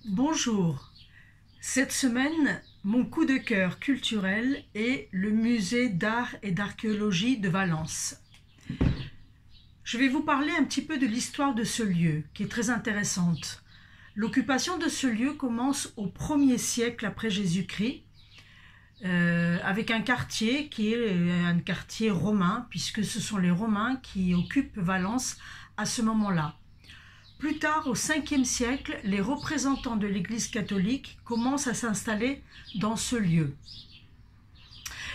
Bonjour, cette semaine, mon coup de cœur culturel est le musée d'art et d'archéologie de Valence. Je vais vous parler un petit peu de l'histoire de ce lieu, qui est très intéressante. L'occupation de ce lieu commence au 1er siècle après Jésus-Christ, avec un quartier qui est un quartier romain, puisque ce sont les Romains qui occupent Valence à ce moment-là. Plus tard, au 5e siècle, les représentants de l'Église catholique commencent à s'installer dans ce lieu.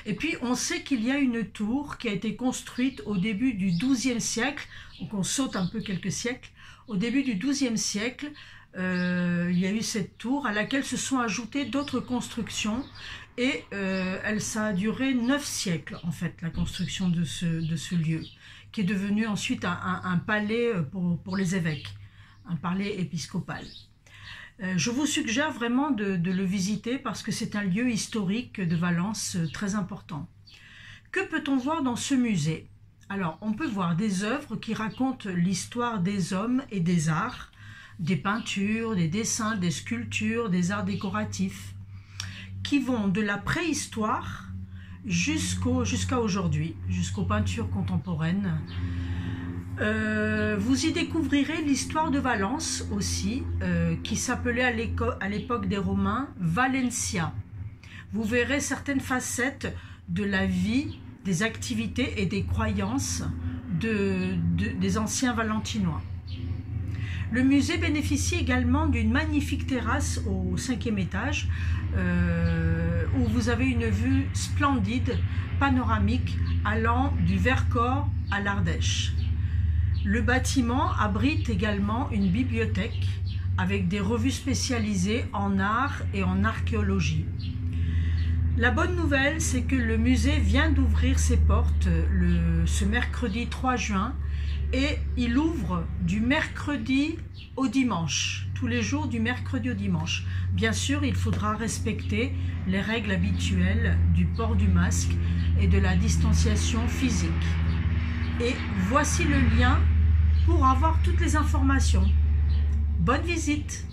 Et puis, on sait qu'il y a une tour qui a été construite au début du XIIe siècle, donc on saute un peu quelques siècles. Au début du XIIe siècle, il y a eu cette tour à laquelle se sont ajoutées d'autres constructions et ça a duré 9 siècles, en fait, la construction de ce lieu, qui est devenu ensuite un palais pour les évêques. Un palais épiscopal. Je vous suggère vraiment de le visiter parce que c'est un lieu historique de Valence très important. Que peut-on voir dans ce musée? Alors, on peut voir des œuvres qui racontent l'histoire des hommes et des arts, des peintures, des dessins, des sculptures, des arts décoratifs, qui vont de la préhistoire jusqu'à aujourd'hui, jusqu'aux peintures contemporaines. Vous y découvrirez l'histoire de Valence aussi, qui s'appelait à l'époque des Romains Valencia. Vous verrez certaines facettes de la vie, des activités et des croyances des anciens Valentinois. Le musée bénéficie également d'une magnifique terrasse au 5e étage, où vous avez une vue splendide, panoramique, allant du Vercors à l'Ardèche. Le bâtiment abrite également une bibliothèque avec des revues spécialisées en art et en archéologie. La bonne nouvelle, c'est que le musée vient d'ouvrir ses portes ce mercredi 3 juin et il ouvre du mercredi au dimanche, tous les jours du mercredi au dimanche. Bien sûr, il faudra respecter les règles habituelles du port du masque et de la distanciation physique. Et voici le lien pour avoir toutes les informations. Bonne visite!